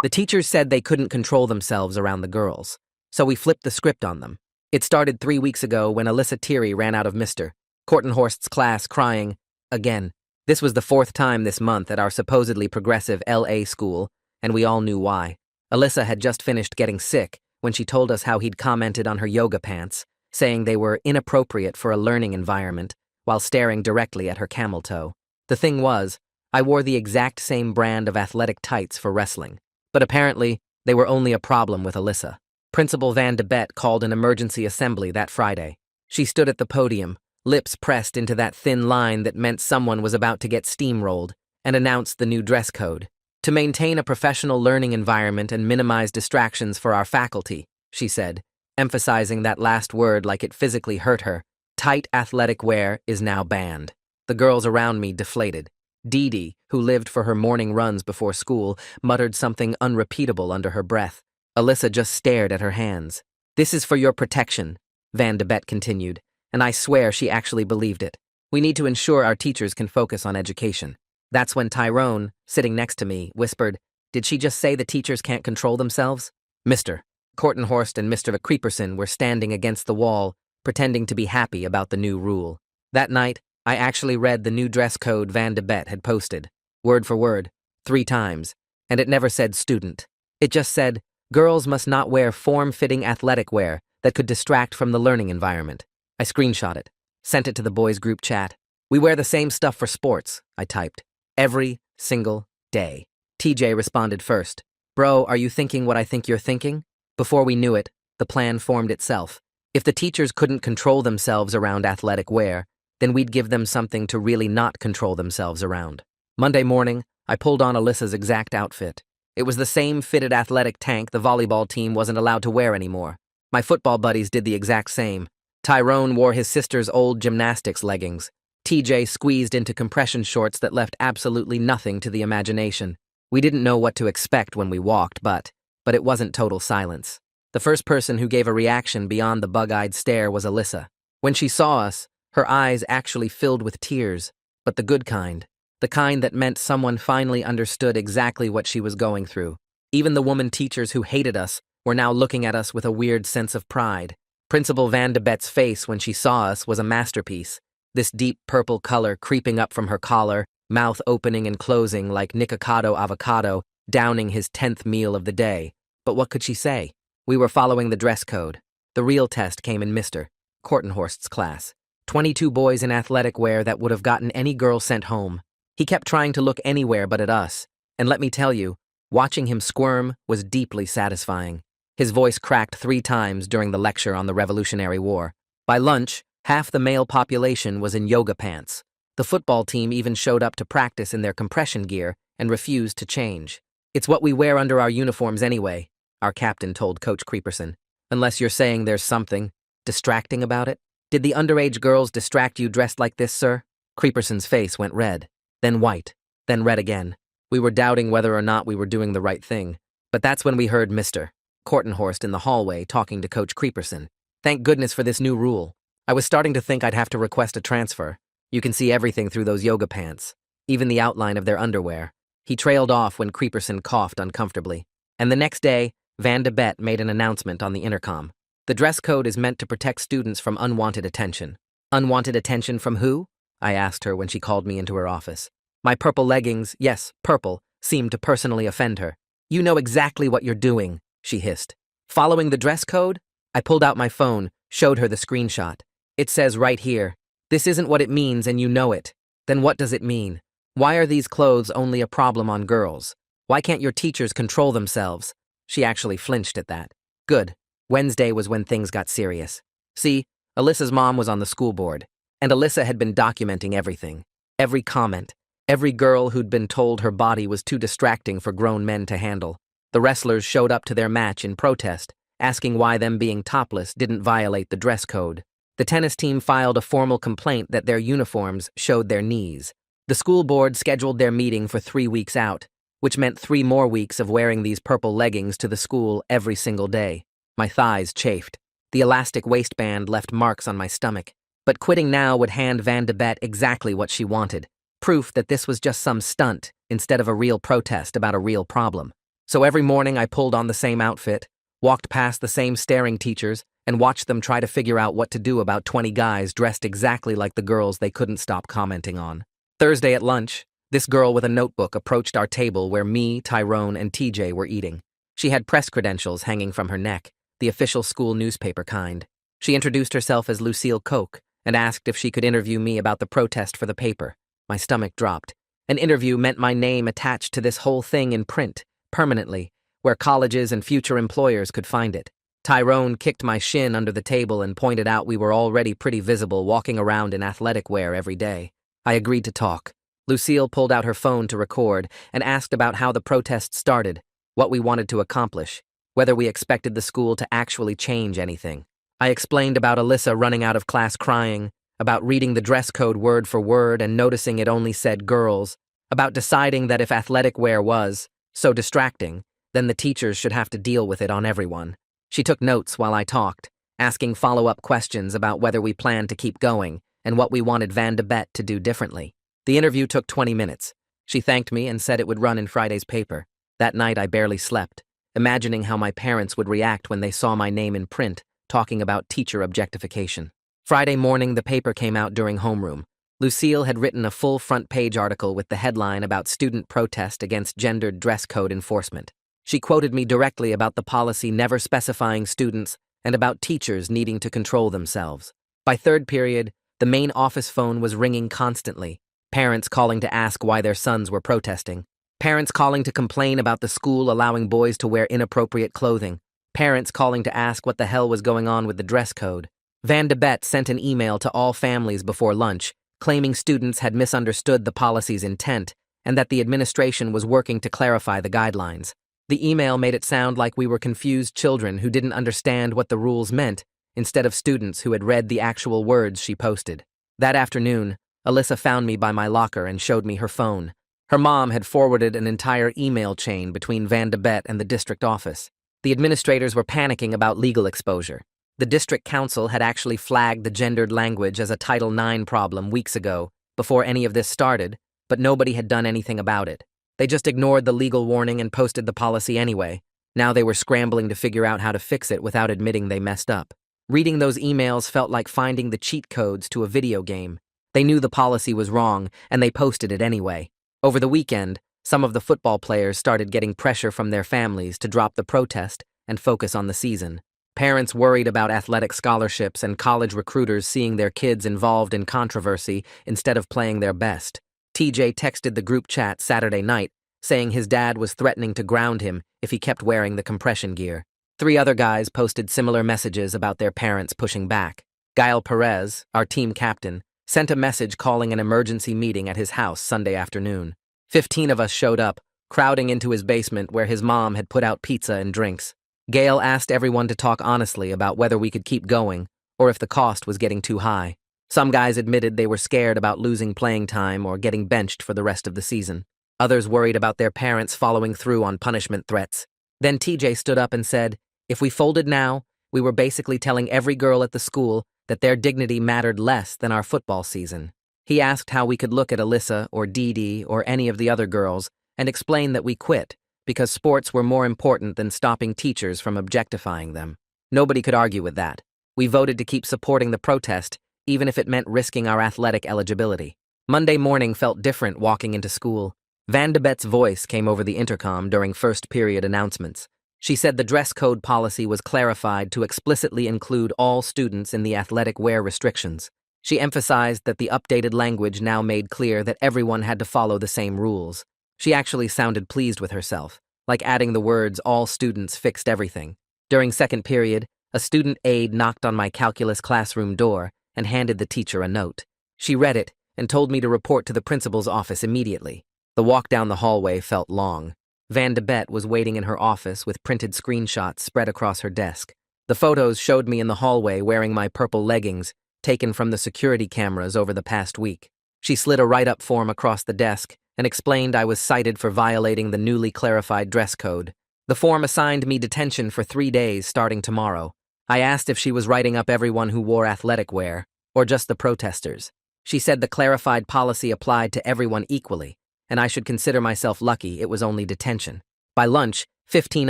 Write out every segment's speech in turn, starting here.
The teachers said they couldn't control themselves around the girls, so we flipped the script on them. It started 3 weeks ago when Alyssa Thierry ran out of Mr. Kortenhorst's class crying, again. This was the 4th time this month at our supposedly progressive LA school, and we all knew why. Alyssa had just finished getting sick when she told us how he'd commented on her yoga pants, saying they were inappropriate for a learning environment, while staring directly at her camel toe. The thing was, I wore the exact same brand of athletic tights for wrestling, but apparently they were only a problem with Alyssa. Principal Van de Bett called an emergency assembly that Friday. She stood at the podium, lips pressed into that thin line that meant someone was about to get steamrolled, and announced the new dress code. To maintain a professional learning environment and minimize distractions for our faculty, she said, emphasizing that last word like it physically hurt her. Tight athletic wear is now banned. The girls around me deflated. Dee Dee, who lived for her morning runs before school, muttered something unrepeatable under her breath. Alyssa just stared at her hands. "This is for your protection," Van de Bett continued, and I swear she actually believed it. "We need to ensure our teachers can focus on education." That's when Tyrone, sitting next to me, whispered, "Did she just say the teachers can't control themselves?" Mr. Kortenhorst and Mr. Creeperson were standing against the wall, pretending to be happy about the new rule. That night, I actually read the new dress code Van de Bett had posted, word for word, 3 times, and it never said student. It just said, girls must not wear form-fitting athletic wear that could distract from the learning environment. I screenshot it, sent it to the boys' group chat. "We wear the same stuff for sports," I typed. "Every single day." TJ responded first. "Bro, are you thinking what I think you're thinking?" Before we knew it, the plan formed itself. If the teachers couldn't control themselves around athletic wear, then we'd give them something to really not control themselves around. Monday morning, I pulled on Alyssa's exact outfit. It was the same fitted athletic tank the volleyball team wasn't allowed to wear anymore. My football buddies did the exact same. Tyrone wore his sister's old gymnastics leggings. TJ squeezed into compression shorts that left absolutely nothing to the imagination. We didn't know what to expect when we walked, but it wasn't total silence. The first person who gave a reaction beyond the bug-eyed stare was Alyssa. When she saw us, her eyes actually filled with tears, but the good kind. The kind that meant someone finally understood exactly what she was going through. Even the woman teachers who hated us were now looking at us with a weird sense of pride. Principal Van de Bett's face when she saw us was a masterpiece. This deep purple color creeping up from her collar, mouth opening and closing like Nikocado Avocado, downing his 10th meal of the day. But what could she say? We were following the dress code. The real test came in Mr. Kortenhorst's class. 22 boys in athletic wear that would have gotten any girl sent home. He kept trying to look anywhere but at us, and let me tell you, watching him squirm was deeply satisfying. His voice cracked 3 times during the lecture on the Revolutionary War. By lunch, half the male population was in yoga pants. The football team even showed up to practice in their compression gear and refused to change. "It's what we wear under our uniforms anyway," our captain told Coach Creeperson. "Unless you're saying there's something distracting about it. Did the underage girls distract you dressed like this, sir?" Creeperson's face went red, then white, then red again. We were doubting whether or not we were doing the right thing. But that's when we heard Mr. Kortenhorst in the hallway talking to Coach Creeperson. "Thank goodness for this new rule. I was starting to think I'd have to request a transfer. You can see everything through those yoga pants, even the outline of their underwear." He trailed off when Creeperson coughed uncomfortably. And the next day, Van de Bett made an announcement on the intercom. "The dress code is meant to protect students from unwanted attention." "Unwanted attention from who?" I asked her when she called me into her office. My purple leggings, yes, purple, seemed to personally offend her. "You know exactly what you're doing," she hissed. "Following the dress code?" I pulled out my phone, showed her the screenshot. "It says right here, this isn't what it means and you know it. Then what does it mean? Why are these clothes only a problem on girls? Why can't your teachers control themselves?" She actually flinched at that. Good. Wednesday was when things got serious. See, Alyssa's mom was on the school board, and Alyssa had been documenting everything. Every comment, every girl who'd been told her body was too distracting for grown men to handle. The wrestlers showed up to their match in protest, asking why them being topless didn't violate the dress code. The tennis team filed a formal complaint that their uniforms showed their knees. The school board scheduled their meeting for 3 weeks out, which meant 3 more weeks of wearing these purple leggings to the school every single day. My thighs chafed. The elastic waistband left marks on my stomach. But quitting now would hand Van de Bett exactly what she wanted. Proof that this was just some stunt instead of a real protest about a real problem. So every morning I pulled on the same outfit, walked past the same staring teachers, and watched them try to figure out what to do about 20 guys dressed exactly like the girls they couldn't stop commenting on. Thursday at lunch, this girl with a notebook approached our table where me, Tyrone, and TJ were eating. She had press credentials hanging from her neck, the official school newspaper kind. She introduced herself as Lucille Koch and asked if she could interview me about the protest for the paper. My stomach dropped. An interview meant my name attached to this whole thing in print, permanently, where colleges and future employers could find it. Tyrone kicked my shin under the table and pointed out we were already pretty visible walking around in athletic wear every day. I agreed to talk. Lucille pulled out her phone to record and asked about how the protest started, what we wanted to accomplish, whether we expected the school to actually change anything. I explained about Alyssa running out of class crying, about reading the dress code word for word and noticing it only said girls, about deciding that if athletic wear was so distracting, then the teachers should have to deal with it on everyone. She took notes while I talked, asking follow-up questions about whether we planned to keep going and what we wanted Van de Bett to do differently. The interview took 20 minutes. She thanked me and said it would run in Friday's paper. That night I barely slept, imagining how my parents would react when they saw my name in print, talking about teacher objectification. Friday morning, the paper came out during homeroom. Lucille had written a full front-page article with the headline about student protest against gendered dress code enforcement. She quoted me directly about the policy never specifying students and about teachers needing to control themselves. By third period, the main office phone was ringing constantly, parents calling to ask why their sons were protesting, parents calling to complain about the school allowing boys to wear inappropriate clothing, parents calling to ask what the hell was going on with the dress code. Van de Bett sent an email to all families before lunch, claiming students had misunderstood the policy's intent and that the administration was working to clarify the guidelines. The email made it sound like we were confused children who didn't understand what the rules meant, instead of students who had read the actual words she posted. That afternoon, Alyssa found me by my locker and showed me her phone. Her mom had forwarded an entire email chain between Van de Bett and the district office. The administrators were panicking about legal exposure. The district council had actually flagged the gendered language as a Title IX problem weeks ago, before any of this started, but nobody had done anything about it. They just ignored the legal warning and posted the policy anyway. Now they were scrambling to figure out how to fix it without admitting they messed up. Reading those emails felt like finding the cheat codes to a video game. They knew the policy was wrong, and they posted it anyway. Over the weekend, some of the football players started getting pressure from their families to drop the protest and focus on the season. Parents worried about athletic scholarships and college recruiters seeing their kids involved in controversy instead of playing their best. TJ texted the group chat Saturday night, saying his dad was threatening to ground him if he kept wearing the compression gear. 3 other guys posted similar messages about their parents pushing back. Gael Perez, our team captain, sent a message calling an emergency meeting at his house Sunday afternoon. 15 of us showed up, crowding into his basement where his mom had put out pizza and drinks. Gail asked everyone to talk honestly about whether we could keep going or if the cost was getting too high. Some guys admitted they were scared about losing playing time or getting benched for the rest of the season. Others worried about their parents following through on punishment threats. Then TJ stood up and said, "If we folded now, we were basically telling every girl at the school that their dignity mattered less than our football season." He asked how we could look at Alyssa or Dee Dee or any of the other girls and explain that we quit because sports were more important than stopping teachers from objectifying them. Nobody could argue with that. We voted to keep supporting the protest, even if it meant risking our athletic eligibility. Monday morning felt different walking into school. Van de Bett's voice came over the intercom during first period announcements. She said the dress code policy was clarified to explicitly include all students in the athletic wear restrictions. She emphasized that the updated language now made clear that everyone had to follow the same rules. She actually sounded pleased with herself, like adding the words "all students fixed everything." During second period, a student aide knocked on my calculus classroom door and handed the teacher a note. She read it and told me to report to the principal's office immediately. The walk down the hallway felt long. Van de Bett was waiting in her office with printed screenshots spread across her desk. The photos showed me in the hallway wearing my purple leggings, taken from the security cameras over the past week. She slid a write-up form across the desk and explained I was cited for violating the newly clarified dress code. The form assigned me detention for 3 days starting tomorrow. I asked if she was writing up everyone who wore athletic wear, or just the protesters. She said the clarified policy applied to everyone equally, and I should consider myself lucky it was only detention. By lunch, 15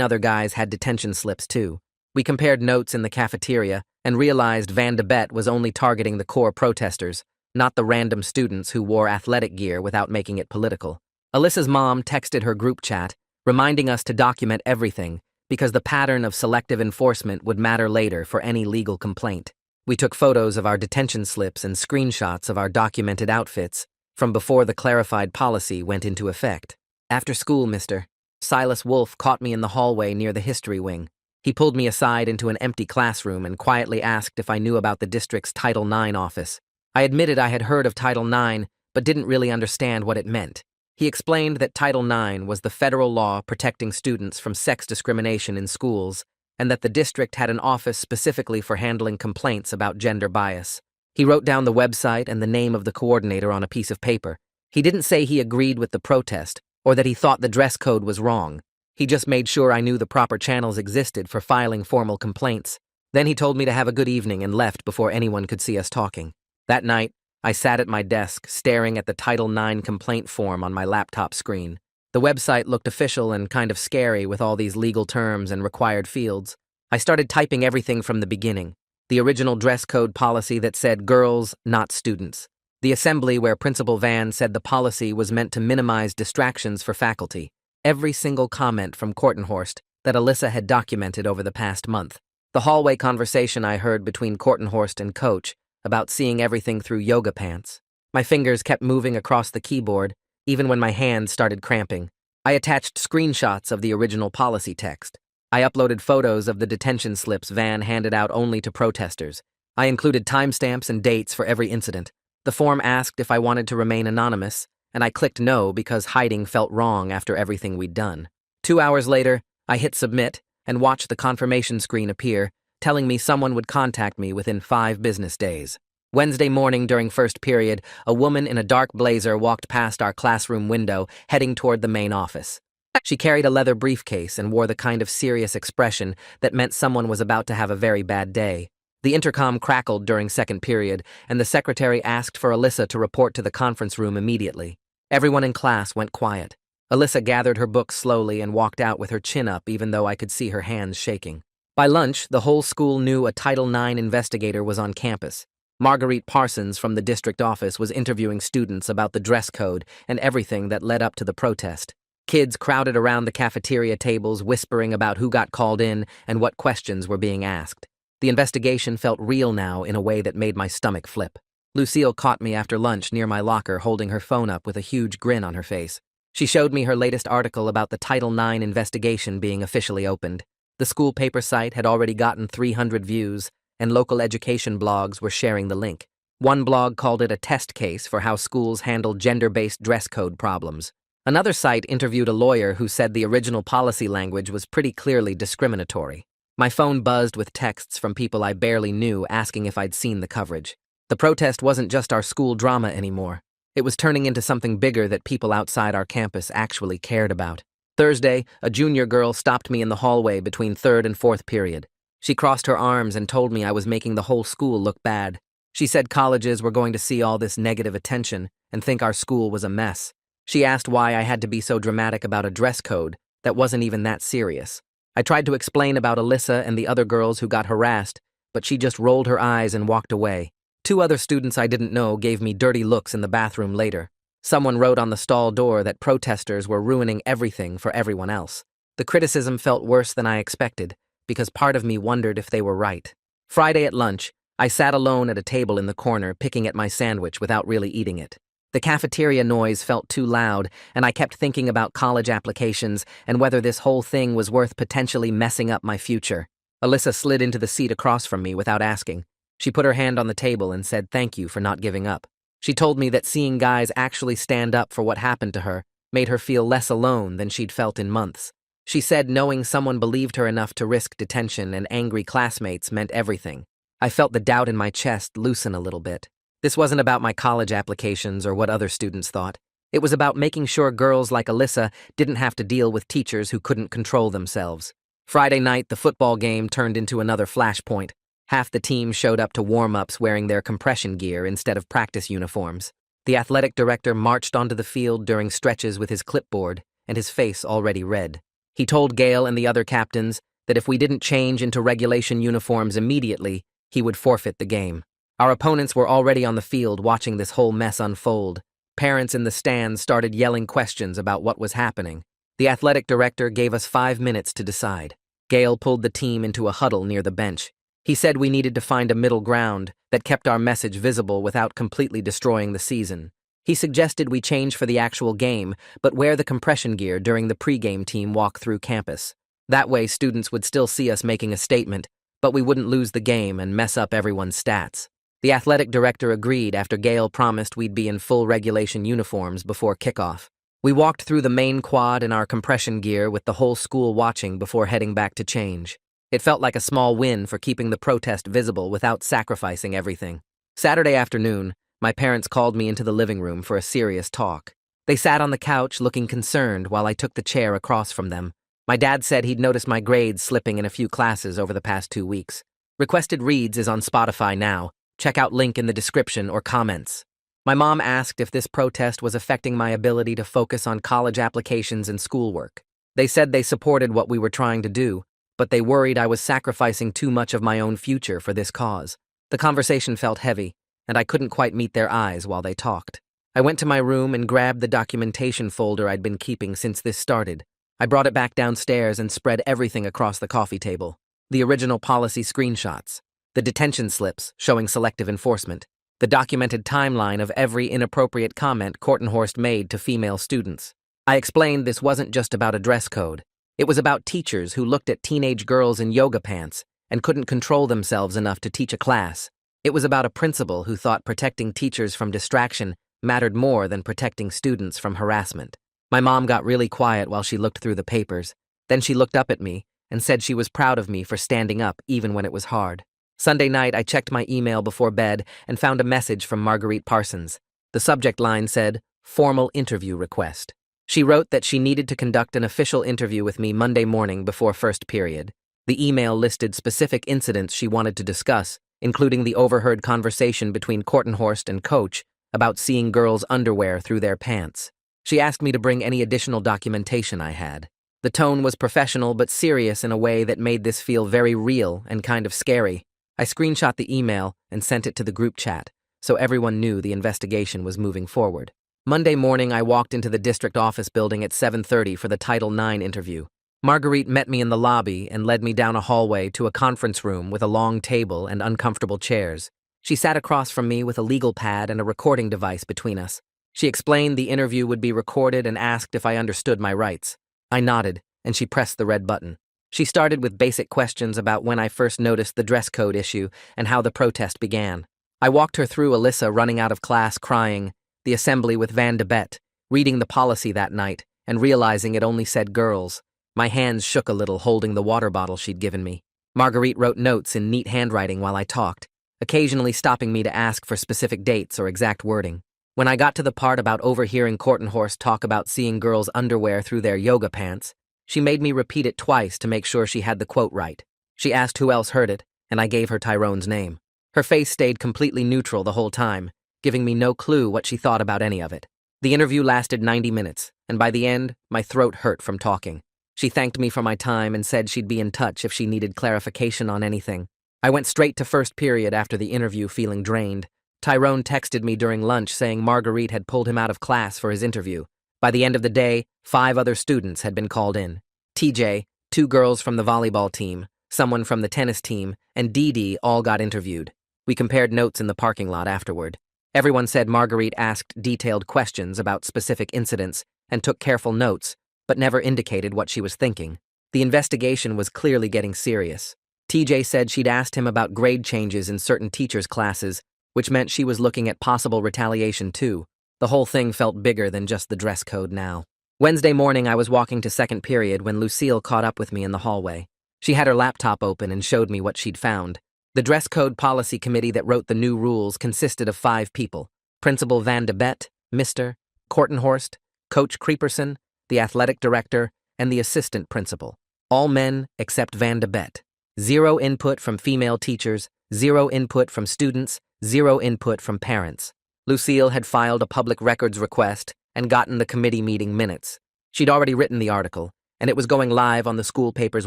other guys had detention slips too. We compared notes in the cafeteria and realized Van de Bet was only targeting the core protesters, not the random students who wore athletic gear without making it political. Alyssa's mom texted her group chat, reminding us to document everything because the pattern of selective enforcement would matter later for any legal complaint. We took photos of our detention slips and screenshots of our documented outfits from before the clarified policy went into effect. After school, Mr. Silas Wolfe caught me in the hallway near the history wing. He pulled me aside into an empty classroom and quietly asked if I knew about the district's Title IX office. I admitted I had heard of Title IX, but didn't really understand what it meant. He explained that Title IX was the federal law protecting students from sex discrimination in schools, and that the district had an office specifically for handling complaints about gender bias. He wrote down the website and the name of the coordinator on a piece of paper. He didn't say he agreed with the protest or that he thought the dress code was wrong. He just made sure I knew the proper channels existed for filing formal complaints. Then he told me to have a good evening and left before anyone could see us talking. That night, I sat at my desk, staring at the Title IX complaint form on my laptop screen. The website looked official and kind of scary with all these legal terms and required fields. I started typing everything from the beginning. The original dress code policy that said girls, not students. The assembly where Principal Van said the policy was meant to minimize distractions for faculty. Every single comment from Kortenhorst that Alyssa had documented over the past month. The hallway conversation I heard between Kortenhorst and Coach about seeing everything through yoga pants. My fingers kept moving across the keyboard, even when my hands started cramping. I attached screenshots of the original policy text. I uploaded photos of the detention slips Van handed out only to protesters. I included timestamps and dates for every incident. The form asked if I wanted to remain anonymous, and I clicked no because hiding felt wrong after everything we'd done. 2 hours later, I hit submit and watched the confirmation screen appear, telling me someone would contact me within 5 business days. Wednesday morning during first period, a woman in a dark blazer walked past our classroom window, heading toward the main office. She carried a leather briefcase and wore the kind of serious expression that meant someone was about to have a very bad day. The intercom crackled during second period, and the secretary asked for Alyssa to report to the conference room immediately. Everyone in class went quiet. Alyssa gathered her books slowly and walked out with her chin up even though I could see her hands shaking. By lunch, the whole school knew a Title IX investigator was on campus. Marguerite Parsons from the district office was interviewing students about the dress code and everything that led up to the protest. Kids crowded around the cafeteria tables whispering about who got called in and what questions were being asked. The investigation felt real now in a way that made my stomach flip. Lucille caught me after lunch near my locker holding her phone up with a huge grin on her face. She showed me her latest article about the Title IX investigation being officially opened. The school paper site had already gotten 300 views, and local education blogs were sharing the link. One blog called it a test case for how schools handle gender-based dress code problems. Another site interviewed a lawyer who said the original policy language was pretty clearly discriminatory. My phone buzzed with texts from people I barely knew asking if I'd seen the coverage. The protest wasn't just our school drama anymore. It was turning into something bigger that people outside our campus actually cared about. Thursday, a junior girl stopped me in the hallway between third and fourth period. She crossed her arms and told me I was making the whole school look bad. She said colleges were going to see all this negative attention and think our school was a mess. She asked why I had to be so dramatic about a dress code that wasn't even that serious. I tried to explain about Alyssa and the other girls who got harassed, but she just rolled her eyes and walked away. 2 other students I didn't know gave me dirty looks in the bathroom later. Someone wrote on the stall door that protesters were ruining everything for everyone else. The criticism felt worse than I expected, because part of me wondered if they were right. Friday at lunch, I sat alone at a table in the corner picking at my sandwich without really eating it. The cafeteria noise felt too loud, and I kept thinking about college applications and whether this whole thing was worth potentially messing up my future. Alyssa slid into the seat across from me without asking. She put her hand on the table and said thank you for not giving up. She told me that seeing guys actually stand up for what happened to her made her feel less alone than she'd felt in months. She said knowing someone believed her enough to risk detention and angry classmates meant everything. I felt the doubt in my chest loosen a little bit. This wasn't about my college applications or what other students thought. It was about making sure girls like Alyssa didn't have to deal with teachers who couldn't control themselves. Friday night, the football game turned into another flashpoint. Half the team showed up to warm-ups wearing their compression gear instead of practice uniforms. The athletic director marched onto the field during stretches with his clipboard and his face already red. He told Gale and the other captains that if we didn't change into regulation uniforms immediately, he would forfeit the game. Our opponents were already on the field watching this whole mess unfold. Parents in the stands started yelling questions about what was happening. The athletic director gave us 5 minutes to decide. Gale pulled the team into a huddle near the bench. He said we needed to find a middle ground that kept our message visible without completely destroying the season. He suggested we change for the actual game, but wear the compression gear during the pregame team walk through campus. That way, students would still see us making a statement, but we wouldn't lose the game and mess up everyone's stats. The athletic director agreed after Gale promised we'd be in full regulation uniforms before kickoff. We walked through the main quad in our compression gear with the whole school watching before heading back to change. It felt like a small win for keeping the protest visible without sacrificing everything. Saturday afternoon, my parents called me into the living room for a serious talk. They sat on the couch looking concerned while I took the chair across from them. My dad said he'd noticed my grades slipping in a few classes over the past 2 weeks. Requested Reads is on Spotify now. Check out link in the description or comments. My mom asked if this protest was affecting my ability to focus on college applications and schoolwork. They said they supported what we were trying to do, but they worried I was sacrificing too much of my own future for this cause. The conversation felt heavy, and I couldn't quite meet their eyes while they talked. I went to my room and grabbed the documentation folder I'd been keeping since this started. I brought it back downstairs and spread everything across the coffee table. The original policy screenshots, the detention slips showing selective enforcement, the documented timeline of every inappropriate comment Kortenhorst made to female students. I explained this wasn't just about a dress code. It was about teachers who looked at teenage girls in yoga pants and couldn't control themselves enough to teach a class. It was about a principal who thought protecting teachers from distraction mattered more than protecting students from harassment. My mom got really quiet while she looked through the papers. Then she looked up at me and said she was proud of me for standing up even when it was hard. Sunday night, I checked my email before bed and found a message from Marguerite Parsons. The subject line said, "Formal interview request." She wrote that she needed to conduct an official interview with me Monday morning before first period. The email listed specific incidents she wanted to discuss, including the overheard conversation between Kortenhorst and Coach about seeing girls' underwear through their pants. She asked me to bring any additional documentation I had. The tone was professional but serious in a way that made this feel very real and kind of scary. I screenshot the email and sent it to the group chat, so everyone knew the investigation was moving forward. Monday morning, I walked into the district office building at 7:30 for the Title IX interview. Marguerite met me in the lobby and led me down a hallway to a conference room with a long table and uncomfortable chairs. She sat across from me with a legal pad and a recording device between us. She explained the interview would be recorded and asked if I understood my rights. I nodded, and she pressed the red button. She started with basic questions about when I first noticed the dress code issue and how the protest began. I walked her through Alyssa running out of class crying, the assembly with Van de Bett, reading the policy that night, and realizing it only said girls. My hands shook a little holding the water bottle she'd given me. Marguerite wrote notes in neat handwriting while I talked, occasionally stopping me to ask for specific dates or exact wording. When I got to the part about overhearing Kortenhorst talk about seeing girls' underwear through their yoga pants, she made me repeat it twice to make sure she had the quote right. She asked who else heard it, and I gave her Tyrone's name. Her face stayed completely neutral the whole time, giving me no clue what she thought about any of it. The interview lasted 90 minutes, and by the end, my throat hurt from talking. She thanked me for my time and said she'd be in touch if she needed clarification on anything. I went straight to first period after the interview feeling drained. Tyrone texted me during lunch saying Marguerite had pulled him out of class for his interview. By the end of the day, 5 other students had been called in. TJ, 2 girls from the volleyball team, someone from the tennis team, and Dee Dee all got interviewed. We compared notes in the parking lot afterward. Everyone said Marguerite asked detailed questions about specific incidents and took careful notes, but never indicated what she was thinking. The investigation was clearly getting serious. TJ said she'd asked him about grade changes in certain teachers' classes, which meant she was looking at possible retaliation too. The whole thing felt bigger than just the dress code now. Wednesday morning, I was walking to second period when Lucille caught up with me in the hallway. She had her laptop open and showed me what she'd found. The dress code policy committee that wrote the new rules consisted of 5 people: Principal Van de Bett, Mr. Kortenhorst, Coach Creeperson, the athletic director, and the assistant principal. All men except Van de Bett. 0 input from female teachers, 0 input from students, 0 input from parents. Lucille had filed a public records request and gotten the committee meeting minutes. She'd already written the article, and it was going live on the school paper's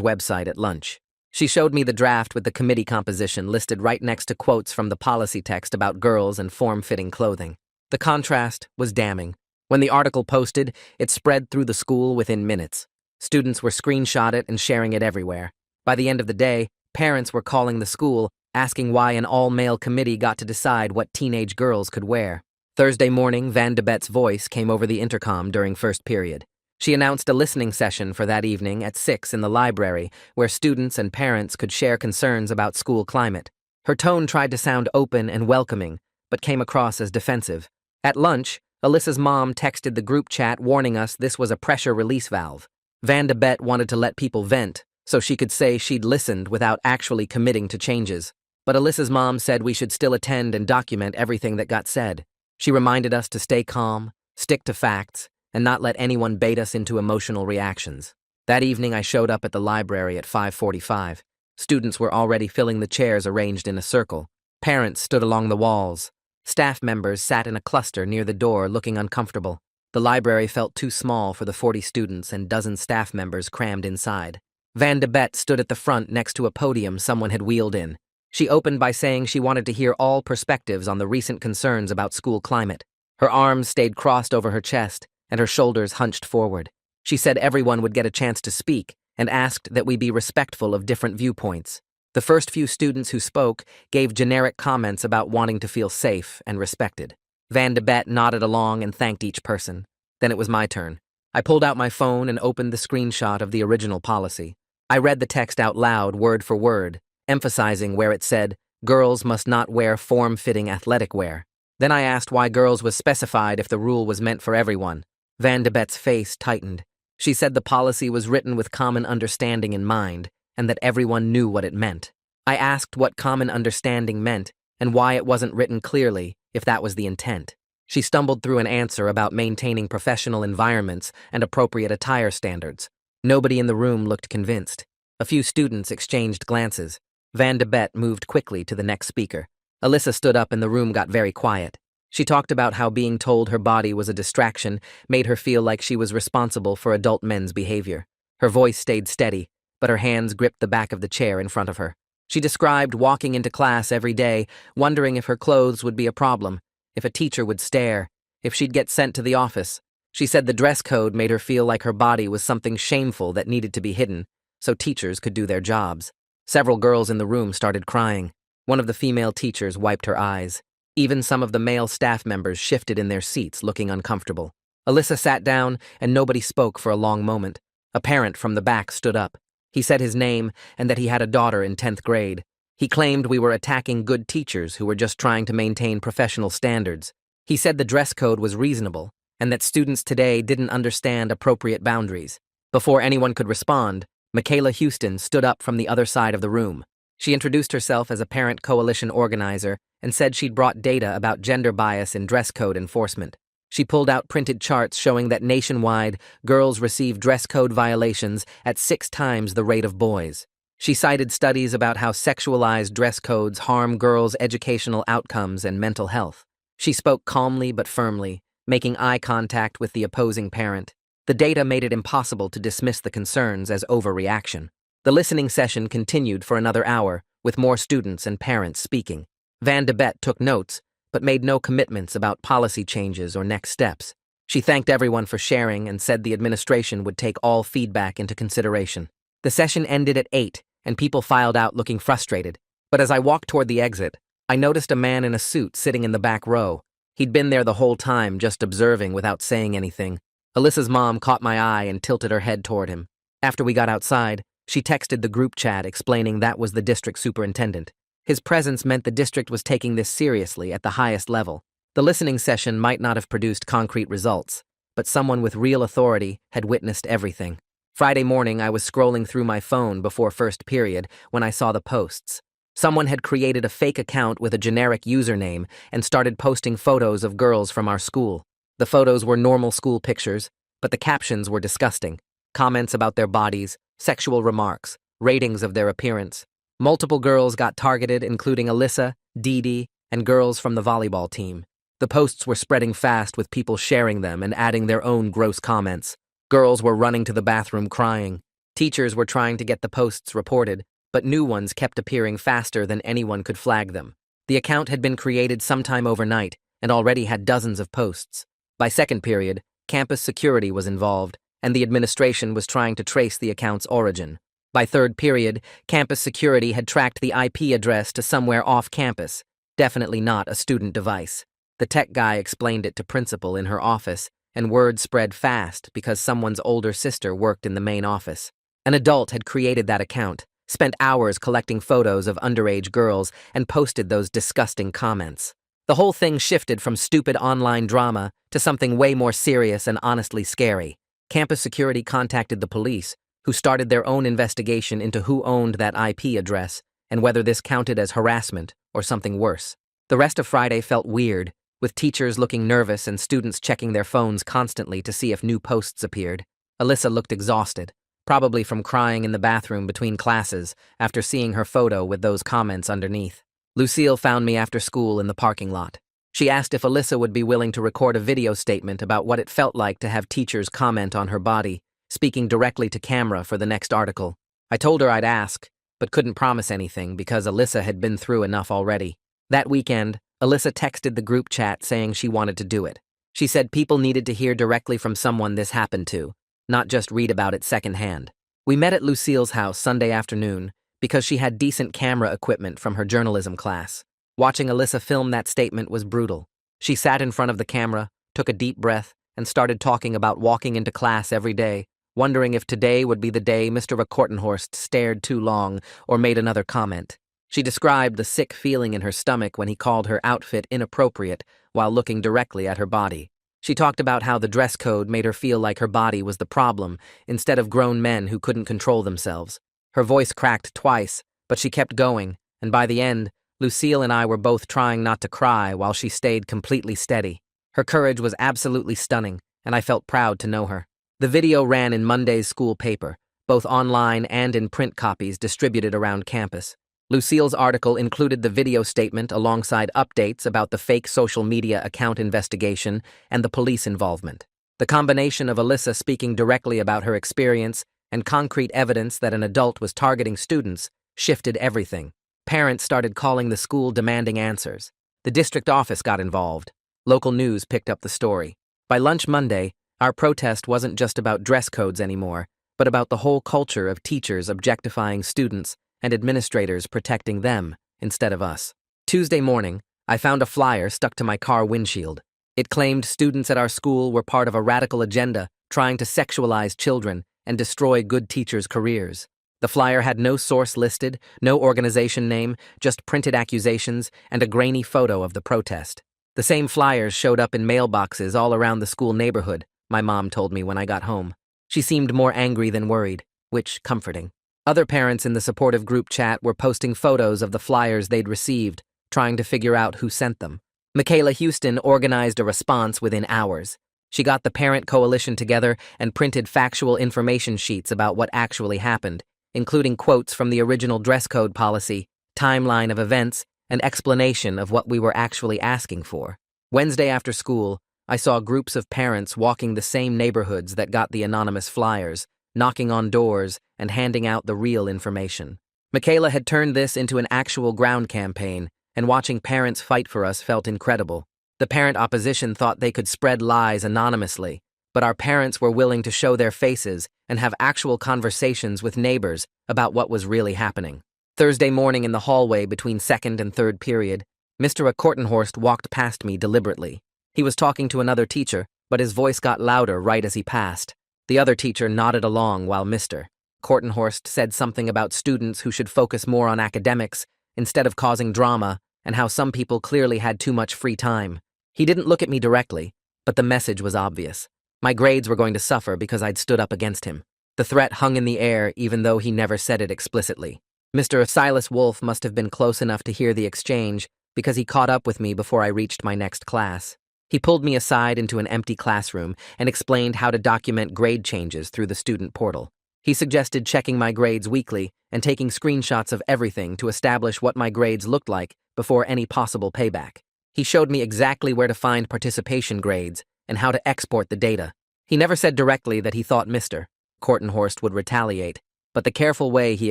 website at lunch. She showed me the draft with the committee composition listed right next to quotes from the policy text about girls and form-fitting clothing. The contrast was damning. When the article posted, it spread through the school within minutes. Students were screenshotting it and sharing it everywhere. By the end of the day, parents were calling the school, asking why an all-male committee got to decide what teenage girls could wear. Thursday morning, Van de Bet's voice came over the intercom during first period. She announced a listening session for that evening at 6 in the library, where students and parents could share concerns about school climate. Her tone tried to sound open and welcoming, but came across as defensive. At lunch, Alyssa's mom texted the group chat warning us this was a pressure release valve. Van de Bet wanted to let people vent, so she could say she'd listened without actually committing to changes. But Alyssa's mom said we should still attend and document everything that got said. She reminded us to stay calm, stick to facts, and not let anyone bait us into emotional reactions. That evening I showed up at the library at 5:45. Students were already filling the chairs arranged in a circle. Parents stood along the walls. Staff members sat in a cluster near the door looking uncomfortable. The library felt too small for the 40 students and dozen staff members crammed inside. Van de Bet stood at the front next to a podium someone had wheeled in. She opened by saying she wanted to hear all perspectives on the recent concerns about school climate. Her arms stayed crossed over her chest, and her shoulders hunched forward. She said everyone would get a chance to speak, and asked that we be respectful of different viewpoints. The first few students who spoke gave generic comments about wanting to feel safe and respected. Van de Bet nodded along and thanked each person. Then it was my turn. I pulled out my phone and opened the screenshot of the original policy. I read the text out loud, word for word, emphasizing where it said, "Girls must not wear form-fitting athletic wear." Then I asked why girls was specified if the rule was meant for everyone. Van de Bet's face tightened. She said the policy was written with common understanding in mind, and that everyone knew what it meant. I asked what common understanding meant, and why it wasn't written clearly, if that was the intent. She stumbled through an answer about maintaining professional environments and appropriate attire standards. Nobody in the room looked convinced. A few students exchanged glances. Van de Bet moved quickly to the next speaker. Alyssa stood up and the room got very quiet. She talked about how being told her body was a distraction made her feel like she was responsible for adult men's behavior. Her voice stayed steady, but her hands gripped the back of the chair in front of her. She described walking into class every day, wondering if her clothes would be a problem, if a teacher would stare, if she'd get sent to the office. She said the dress code made her feel like her body was something shameful that needed to be hidden, so teachers could do their jobs. Several girls in the room started crying. One of the female teachers wiped her eyes. Even some of the male staff members shifted in their seats, looking uncomfortable. Alyssa sat down, and nobody spoke for a long moment. A parent from the back stood up. He said his name and that he had a daughter in 10th grade. He claimed we were attacking good teachers who were just trying to maintain professional standards. He said the dress code was reasonable, and that students today didn't understand appropriate boundaries. Before anyone could respond, Michaela Houston stood up from the other side of the room. She introduced herself as a parent coalition organizer and said she'd brought data about gender bias in dress code enforcement. She pulled out printed charts showing that nationwide, girls receive dress code violations at 6 times the rate of boys. She cited studies about how sexualized dress codes harm girls' educational outcomes and mental health. She spoke calmly but firmly, making eye contact with the opposing parent. The data made it impossible to dismiss the concerns as overreaction. The listening session continued for another hour, with more students and parents speaking. Van de Bet took notes, but made no commitments about policy changes or next steps. She thanked everyone for sharing and said the administration would take all feedback into consideration. The session ended at 8, and people filed out looking frustrated. But as I walked toward the exit, I noticed a man in a suit sitting in the back row. He'd been there the whole time, just observing without saying anything. Alyssa's mom caught my eye and tilted her head toward him. After we got outside, she texted the group chat explaining that was the district superintendent. His presence meant the district was taking this seriously at the highest level. The listening session might not have produced concrete results, but someone with real authority had witnessed everything. Friday morning, I was scrolling through my phone before first period when I saw the posts. Someone had created a fake account with a generic username and started posting photos of girls from our school. The photos were normal school pictures, but the captions were disgusting. Comments about their bodies, sexual remarks, ratings of their appearance. Multiple girls got targeted, including Alyssa, Dee Dee, and girls from the volleyball team. The posts were spreading fast with people sharing them and adding their own gross comments. Girls were running to the bathroom crying. Teachers were trying to get the posts reported, but new ones kept appearing faster than anyone could flag them. The account had been created sometime overnight and already had dozens of posts. By second period, campus security was involved, and the administration was trying to trace the account's origin. By third period, campus security had tracked the IP address to somewhere off campus, definitely not a student device. The tech guy explained it to principal in her office, and word spread fast because someone's older sister worked in the main office. An adult had created that account, spent hours collecting photos of underage girls, and posted those disgusting comments. The whole thing shifted from stupid online drama to something way more serious and honestly scary. Campus security contacted the police, who started their own investigation into who owned that IP address and whether this counted as harassment or something worse. The rest of Friday felt weird, with teachers looking nervous and students checking their phones constantly to see if new posts appeared. Alyssa looked exhausted, probably from crying in the bathroom between classes after seeing her photo with those comments underneath. Lucille found me after school in the parking lot. She asked if Alyssa would be willing to record a video statement about what it felt like to have teachers comment on her body, speaking directly to camera for the next article. I told her I'd ask, but couldn't promise anything because Alyssa had been through enough already. That weekend, Alyssa texted the group chat saying she wanted to do it. She said people needed to hear directly from someone this happened to, not just read about it secondhand. We met at Lucille's house Sunday afternoon because she had decent camera equipment from her journalism class. Watching Alyssa film that statement was brutal. She sat in front of the camera, took a deep breath, and started talking about walking into class every day, wondering if today would be the day Mr. Kortenhorst stared too long or made another comment. She described the sick feeling in her stomach when he called her outfit inappropriate while looking directly at her body. She talked about how the dress code made her feel like her body was the problem instead of grown men who couldn't control themselves. Her voice cracked twice, but she kept going, and by the end, Lucille and I were both trying not to cry while she stayed completely steady. Her courage was absolutely stunning, and I felt proud to know her. The video ran in Monday's school paper, both online and in print copies distributed around campus. Lucille's article included the video statement alongside updates about the fake social media account investigation and the police involvement. The combination of Alyssa speaking directly about her experience and concrete evidence that an adult was targeting students shifted everything. Parents started calling the school demanding answers. The district office got involved. Local news picked up the story. By lunch Monday, our protest wasn't just about dress codes anymore, but about the whole culture of teachers objectifying students and administrators protecting them instead of us. Tuesday morning, I found a flyer stuck to my car windshield. It claimed students at our school were part of a radical agenda trying to sexualize children and destroy good teachers' careers. The flyer had no source listed, no organization name, just printed accusations and a grainy photo of the protest. The same flyers showed up in mailboxes all around the school neighborhood, my mom told me when I got home. She seemed more angry than worried, which comforting. Other parents in the supportive group chat were posting photos of the flyers they'd received, trying to figure out who sent them. Michaela Houston organized a response within hours. She got the parent coalition together and printed factual information sheets about what actually happened, including quotes from the original dress code policy, timeline of events, and explanation of what we were actually asking for. Wednesday after school, I saw groups of parents walking the same neighborhoods that got the anonymous flyers, knocking on doors and handing out the real information. Michaela had turned this into an actual ground campaign, and watching parents fight for us felt incredible. The parent opposition thought they could spread lies anonymously, but our parents were willing to show their faces and have actual conversations with neighbors about what was really happening. Thursday morning in the hallway between second and third period, Mr. Kortenhorst walked past me deliberately. He was talking to another teacher, but his voice got louder right as he passed. The other teacher nodded along while Mr. Kortenhorst said something about students who should focus more on academics instead of causing drama and how some people clearly had too much free time. He didn't look at me directly, but the message was obvious. My grades were going to suffer because I'd stood up against him. The threat hung in the air even though he never said it explicitly. Mr. Silas Wolfe must have been close enough to hear the exchange because he caught up with me before I reached my next class. He pulled me aside into an empty classroom and explained how to document grade changes through the student portal. He suggested checking my grades weekly and taking screenshots of everything to establish what my grades looked like before any possible payback. He showed me exactly where to find participation grades and how to export the data. He never said directly that he thought Mr. Kortenhorst would retaliate, but the careful way he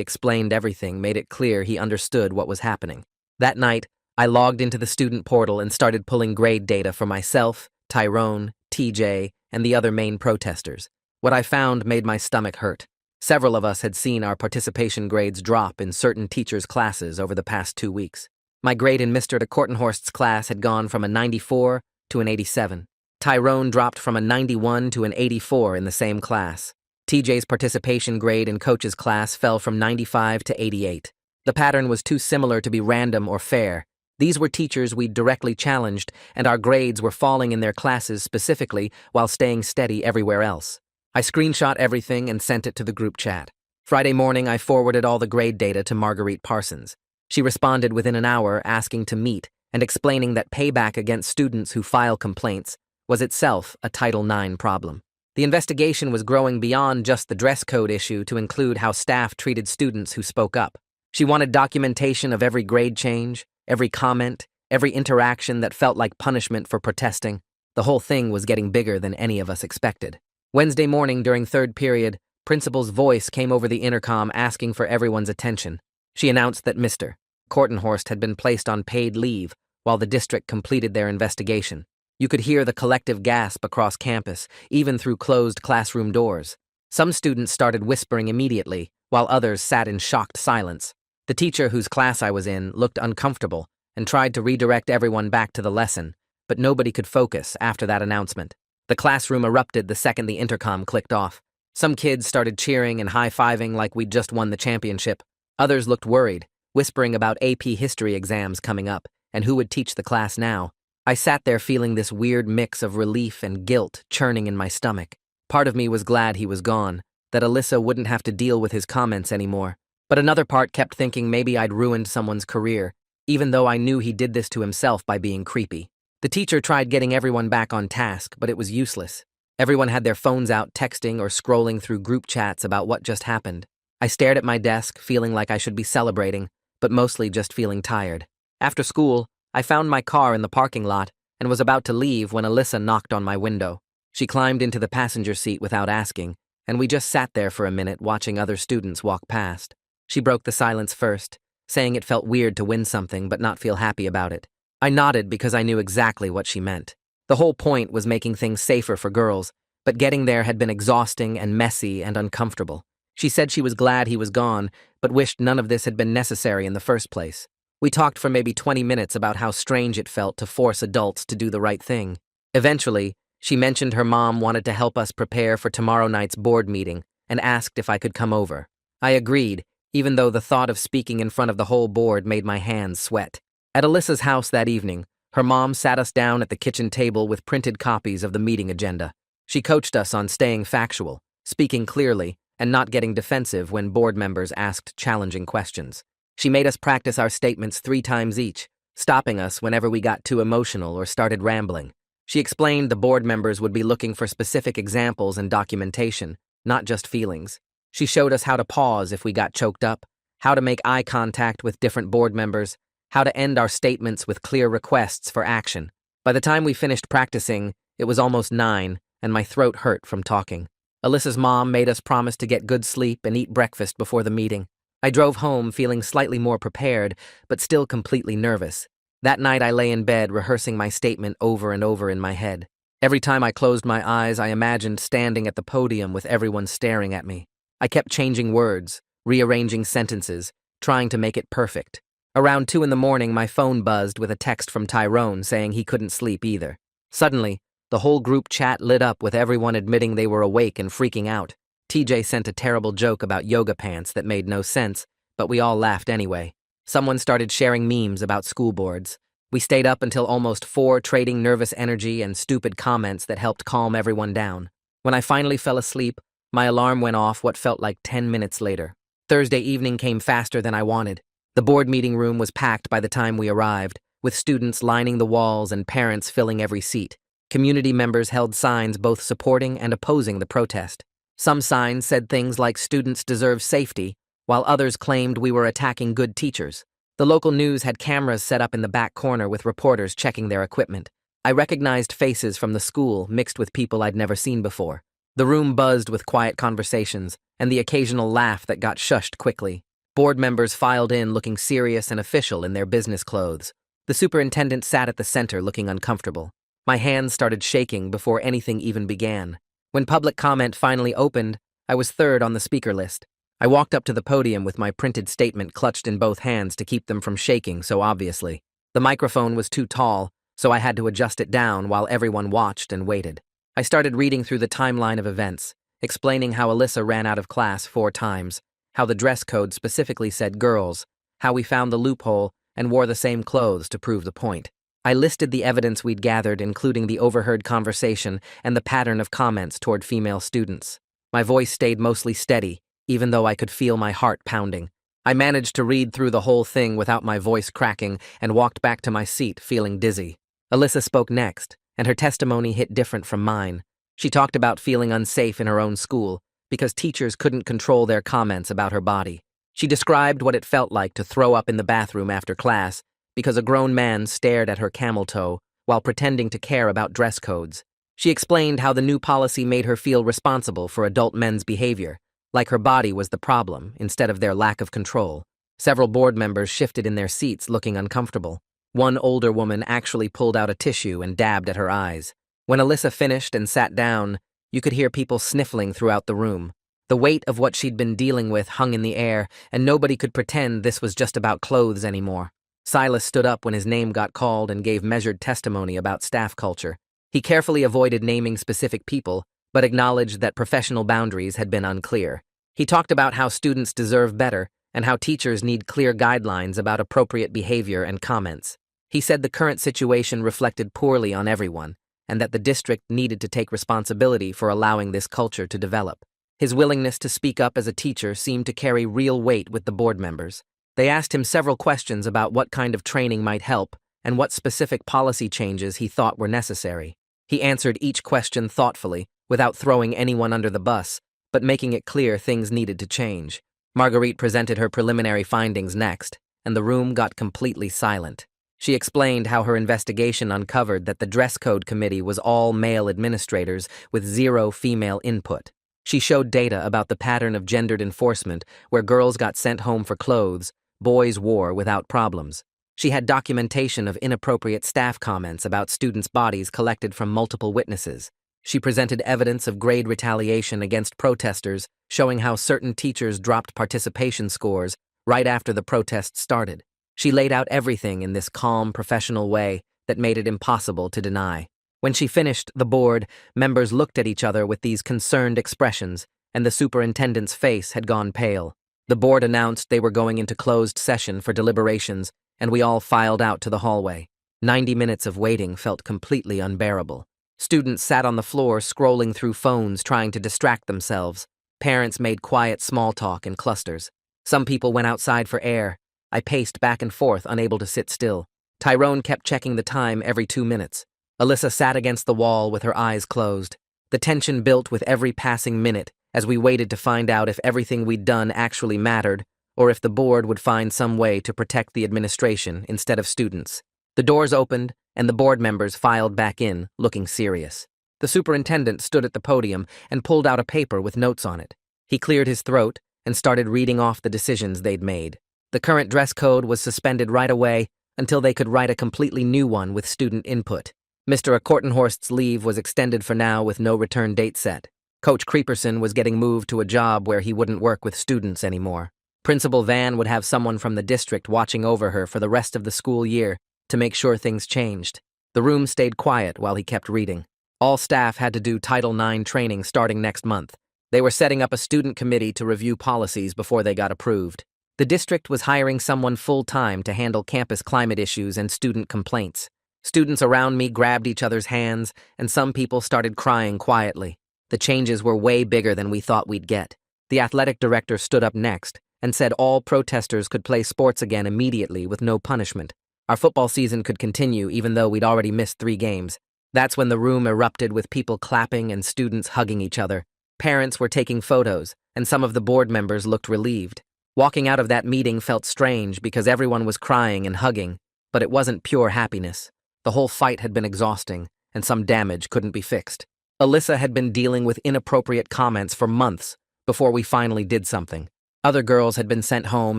explained everything made it clear he understood what was happening. That night, I logged into the student portal and started pulling grade data for myself, Tyrone, TJ, and the other main protesters. What I found made my stomach hurt. Several of us had seen our participation grades drop in certain teachers' classes over the past 2 weeks. My grade in Mr. de Kortenhorst's class had gone from a 94 to an 87. Tyrone dropped from a 91 to an 84 in the same class. TJ's participation grade in Coach's class fell from 95 to 88. The pattern was too similar to be random or fair. These were teachers we'd directly challenged, and our grades were falling in their classes specifically while staying steady everywhere else. I screenshot everything and sent it to the group chat. Friday morning, I forwarded all the grade data to Marguerite Parsons. She responded within an hour asking to meet and explaining that payback against students who file complaints was itself a Title IX problem. The investigation was growing beyond just the dress code issue to include how staff treated students who spoke up. She wanted documentation of every grade change, every comment, every interaction that felt like punishment for protesting. The whole thing was getting bigger than any of us expected. Wednesday morning during third period, Principal's voice came over the intercom asking for everyone's attention. She announced that Mr. Kortenhorst had been placed on paid leave while the district completed their investigation. You could hear the collective gasp across campus, even through closed classroom doors. Some students started whispering immediately, while others sat in shocked silence. The teacher whose class I was in looked uncomfortable and tried to redirect everyone back to the lesson, but nobody could focus after that announcement. The classroom erupted the second the intercom clicked off. Some kids started cheering and high-fiving like we'd just won the championship. Others looked worried, whispering about AP history exams coming up and who would teach the class now. I sat there feeling this weird mix of relief and guilt churning in my stomach. Part of me was glad he was gone, that Alyssa wouldn't have to deal with his comments anymore. But another part kept thinking maybe I'd ruined someone's career, even though I knew he did this to himself by being creepy. The teacher tried getting everyone back on task, but it was useless. Everyone had their phones out texting or scrolling through group chats about what just happened. I stared at my desk, feeling like I should be celebrating, but mostly just feeling tired. After school, I found my car in the parking lot and was about to leave when Alyssa knocked on my window. She climbed into the passenger seat without asking, and we just sat there for a minute watching other students walk past. She broke the silence first, saying it felt weird to win something but not feel happy about it. I nodded because I knew exactly what she meant. The whole point was making things safer for girls, but getting there had been exhausting and messy and uncomfortable. She said she was glad he was gone, but wished none of this had been necessary in the first place. We talked for maybe 20 minutes about how strange it felt to force adults to do the right thing. Eventually, she mentioned her mom wanted to help us prepare for tomorrow night's board meeting and asked if I could come over. I agreed, even though the thought of speaking in front of the whole board made my hands sweat. At Alyssa's house that evening, her mom sat us down at the kitchen table with printed copies of the meeting agenda. She coached us on staying factual, speaking clearly, and not getting defensive when board members asked challenging questions. She made us practice our statements 3 times each, stopping us whenever we got too emotional or started rambling. She explained the board members would be looking for specific examples and documentation, not just feelings. She showed us how to pause if we got choked up, how to make eye contact with different board members, how to end our statements with clear requests for action. By the time we finished practicing, it was almost 9, and my throat hurt from talking. Alyssa's mom made us promise to get good sleep and eat breakfast before the meeting. I drove home feeling slightly more prepared, but still completely nervous. That night I lay in bed rehearsing my statement over and over in my head. Every time I closed my eyes, I imagined standing at the podium with everyone staring at me. I kept changing words, rearranging sentences, trying to make it perfect. Around 2 in the morning, my phone buzzed with a text from Tyrone saying he couldn't sleep either. Suddenly, the whole group chat lit up with everyone admitting they were awake and freaking out. TJ sent a terrible joke about yoga pants that made no sense, but we all laughed anyway. Someone started sharing memes about school boards. We stayed up until almost 4, trading nervous energy and stupid comments that helped calm everyone down. When I finally fell asleep, my alarm went off what felt like 10 minutes later. Thursday evening came faster than I wanted. The board meeting room was packed by the time we arrived, with students lining the walls and parents filling every seat. Community members held signs both supporting and opposing the protest. Some signs said things like students deserve safety, while others claimed we were attacking good teachers. The local news had cameras set up in the back corner with reporters checking their equipment. I recognized faces from the school mixed with people I'd never seen before. The room buzzed with quiet conversations and the occasional laugh that got shushed quickly. Board members filed in looking serious and official in their business clothes. The superintendent sat at the center looking uncomfortable. My hands started shaking before anything even began. When public comment finally opened, I was third on the speaker list. I walked up to the podium with my printed statement clutched in both hands to keep them from shaking so obviously. The microphone was too tall, so I had to adjust it down while everyone watched and waited. I started reading through the timeline of events, explaining how Alyssa ran out of class 4 times, how the dress code specifically said girls, how we found the loophole and wore the same clothes to prove the point. I listed the evidence we'd gathered, including the overheard conversation and the pattern of comments toward female students. My voice stayed mostly steady, even though I could feel my heart pounding. I managed to read through the whole thing without my voice cracking and walked back to my seat feeling dizzy. Alyssa spoke next, and her testimony hit different from mine. She talked about feeling unsafe in her own school because teachers couldn't control their comments about her body. She described what it felt like to throw up in the bathroom after class because a grown man stared at her camel toe while pretending to care about dress codes. She explained how the new policy made her feel responsible for adult men's behavior, like her body was the problem instead of their lack of control. Several board members shifted in their seats looking uncomfortable. One older woman actually pulled out a tissue and dabbed at her eyes. When Alyssa finished and sat down, you could hear people sniffling throughout the room. The weight of what she'd been dealing with hung in the air, and nobody could pretend this was just about clothes anymore. Silas stood up when his name got called and gave measured testimony about staff culture. He carefully avoided naming specific people, but acknowledged that professional boundaries had been unclear. He talked about how students deserve better and how teachers need clear guidelines about appropriate behavior and comments. He said the current situation reflected poorly on everyone, and that the district needed to take responsibility for allowing this culture to develop. His willingness to speak up as a teacher seemed to carry real weight with the board members. They asked him several questions about what kind of training might help and what specific policy changes he thought were necessary. He answered each question thoughtfully, without throwing anyone under the bus, but making it clear things needed to change. Marguerite presented her preliminary findings next, and the room got completely silent. She explained how her investigation uncovered that the dress code committee was all male administrators with 0 female input. She showed data about the pattern of gendered enforcement where girls got sent home for clothes boys wore without problems. She had documentation of inappropriate staff comments about students' bodies collected from multiple witnesses. She presented evidence of grade retaliation against protesters, showing how certain teachers dropped participation scores right after the protests started. She laid out everything in this calm, professional way that made it impossible to deny. When she finished, the board members looked at each other with these concerned expressions, and the superintendent's face had gone pale. The board announced they were going into closed session for deliberations, and we all filed out to the hallway. 90 minutes of waiting felt completely unbearable. Students sat on the floor scrolling through phones trying to distract themselves. Parents made quiet small talk in clusters. Some people went outside for air. I paced back and forth, unable to sit still. Tyrone kept checking the time every 2 minutes. Alyssa sat against the wall with her eyes closed. The tension built with every passing minute as we waited to find out if everything we'd done actually mattered, or if the board would find some way to protect the administration instead of students. The doors opened, and the board members filed back in, looking serious. The superintendent stood at the podium and pulled out a paper with notes on it. He cleared his throat and started reading off the decisions they'd made. The current dress code was suspended right away until they could write a completely new one with student input. Mr. Kortenhorst's leave was extended for now with no return date set. Coach Creeperson was getting moved to a job where he wouldn't work with students anymore. Principal Van would have someone from the district watching over her for the rest of the school year to make sure things changed. The room stayed quiet while he kept reading. All staff had to do Title IX training starting next month. They were setting up a student committee to review policies before they got approved. The district was hiring someone full-time to handle campus climate issues and student complaints. Students around me grabbed each other's hands, and some people started crying quietly. The changes were way bigger than we thought we'd get. The athletic director stood up next and said all protesters could play sports again immediately with no punishment. Our football season could continue even though we'd already missed 3 games. That's when the room erupted with people clapping and students hugging each other. Parents were taking photos, and some of the board members looked relieved. Walking out of that meeting felt strange because everyone was crying and hugging, but it wasn't pure happiness. The whole fight had been exhausting, and some damage couldn't be fixed. Alyssa had been dealing with inappropriate comments for months before we finally did something. Other girls had been sent home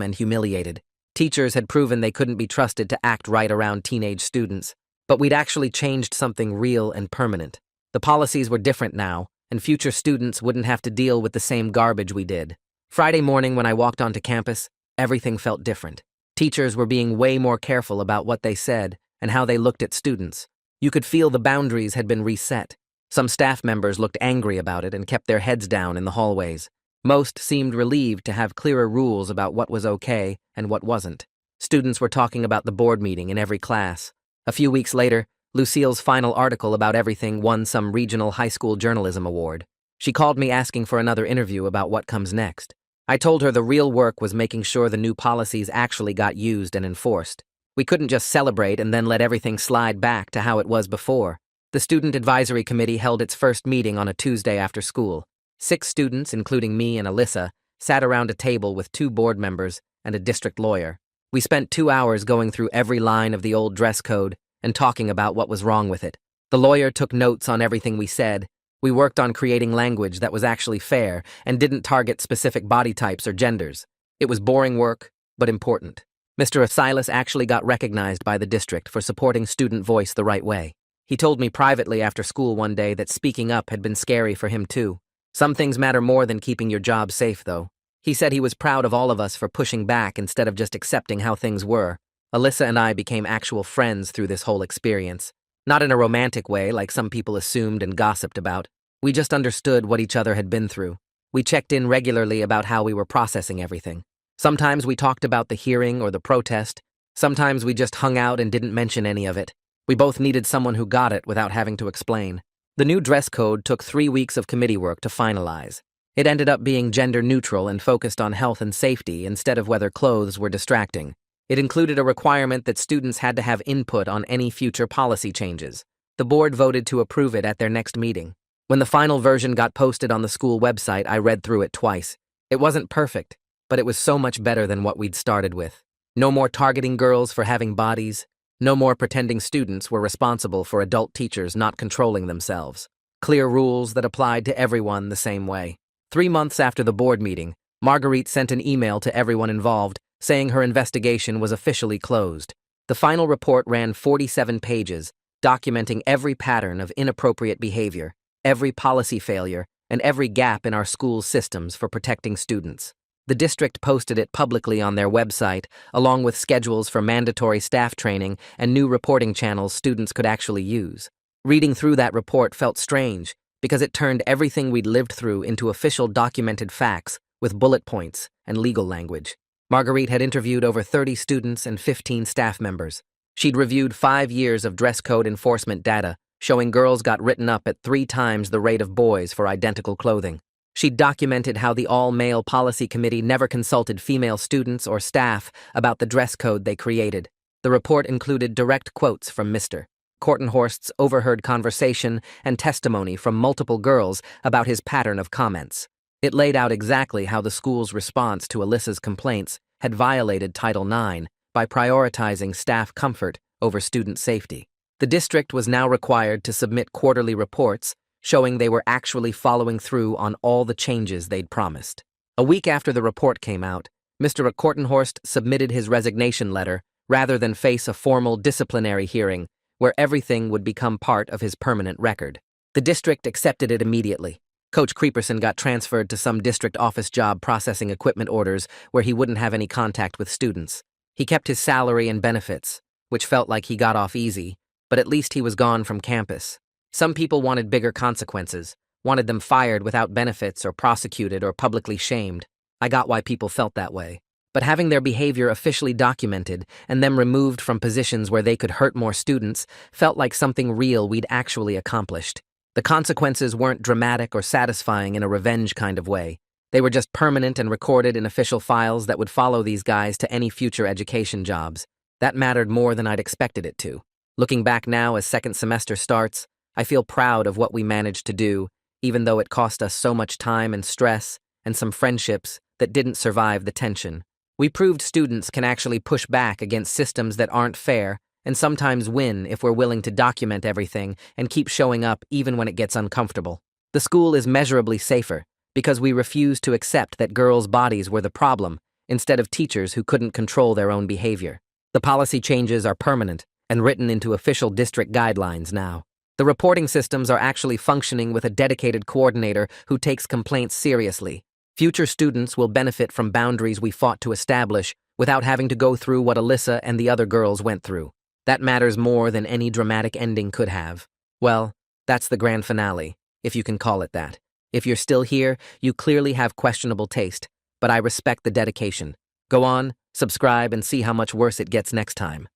and humiliated. Teachers had proven they couldn't be trusted to act right around teenage students. But we'd actually changed something real and permanent. The policies were different now, and future students wouldn't have to deal with the same garbage we did. Friday morning when I walked onto campus, everything felt different. Teachers were being way more careful about what they said and how they looked at students. You could feel the boundaries had been reset. Some staff members looked angry about it and kept their heads down in the hallways. Most seemed relieved to have clearer rules about what was okay and what wasn't. Students were talking about the board meeting in every class. A few weeks later, Lucille's final article about everything won some regional high school journalism award. She called me asking for another interview about what comes next. I told her the real work was making sure the new policies actually got used and enforced. We couldn't just celebrate and then let everything slide back to how it was before. The Student Advisory Committee held its first meeting on a Tuesday after school. 6 students, including me and Alyssa, sat around a table with 2 board members and a district lawyer. We spent 2 hours going through every line of the old dress code and talking about what was wrong with it. The lawyer took notes on everything we said. We worked on creating language that was actually fair and didn't target specific body types or genders. It was boring work, but important. Mr. Silas actually got recognized by the district for supporting student voice the right way. He told me privately after school one day that speaking up had been scary for him too. Some things matter more than keeping your job safe, though. He said he was proud of all of us for pushing back instead of just accepting how things were. Alyssa and I became actual friends through this whole experience. Not in a romantic way like some people assumed and gossiped about. We just understood what each other had been through. We checked in regularly about how we were processing everything. Sometimes we talked about the hearing or the protest. Sometimes we just hung out and didn't mention any of it. We both needed someone who got it without having to explain. The new dress code took 3 weeks of committee work to finalize. It ended up being gender neutral and focused on health and safety instead of whether clothes were distracting. It included a requirement that students had to have input on any future policy changes. The board voted to approve it at their next meeting. When the final version got posted on the school website, I read through it twice. It wasn't perfect, but it was so much better than what we'd started with. No more targeting girls for having bodies. No more pretending students were responsible for adult teachers not controlling themselves. Clear rules that applied to everyone the same way. 3 months after the board meeting, Marguerite sent an email to everyone involved saying her investigation was officially closed. The final report ran 47 pages, documenting every pattern of inappropriate behavior, every policy failure, and every gap in our school's systems for protecting students. The district posted it publicly on their website, along with schedules for mandatory staff training and new reporting channels students could actually use. Reading through that report felt strange, because it turned everything we'd lived through into official documented facts with bullet points and legal language. Marguerite had interviewed over 30 students and 15 staff members. She'd reviewed 5 years of dress code enforcement data, showing girls got written up at 3 times the rate of boys for identical clothing. She'd documented how the all-male policy committee never consulted female students or staff about the dress code they created. The report included direct quotes from Mr. Kortenhorst's overheard conversation and testimony from multiple girls about his pattern of comments. It laid out exactly how the school's response to Alyssa's complaints had violated Title IX by prioritizing staff comfort over student safety. The district was now required to submit quarterly reports showing they were actually following through on all the changes they'd promised. A week after the report came out, Mr. Kortenhorst submitted his resignation letter rather than face a formal disciplinary hearing where everything would become part of his permanent record. The district accepted it immediately. Coach Creeperson got transferred to some district office job processing equipment orders where he wouldn't have any contact with students. He kept his salary and benefits, which felt like he got off easy, but at least he was gone from campus. Some people wanted bigger consequences, wanted them fired without benefits or prosecuted or publicly shamed. I got why people felt that way. But having their behavior officially documented and them removed from positions where they could hurt more students felt like something real we'd actually accomplished. The consequences weren't dramatic or satisfying in a revenge kind of way. They were just permanent and recorded in official files that would follow these guys to any future education jobs. That mattered more than I'd expected it to. Looking back now as second semester starts, I feel proud of what we managed to do, even though it cost us so much time and stress and some friendships that didn't survive the tension. We proved students can actually push back against systems that aren't fair and sometimes win if we're willing to document everything and keep showing up even when it gets uncomfortable. The school is measurably safer because we refuse to accept that girls' bodies were the problem instead of teachers who couldn't control their own behavior. The policy changes are permanent and written into official district guidelines now. The reporting systems are actually functioning with a dedicated coordinator who takes complaints seriously. Future students will benefit from boundaries we fought to establish without having to go through what Alyssa and the other girls went through. That matters more than any dramatic ending could have. Well, that's the grand finale, if you can call it that. If you're still here, you clearly have questionable taste, but I respect the dedication. Go on, subscribe, and see how much worse it gets next time.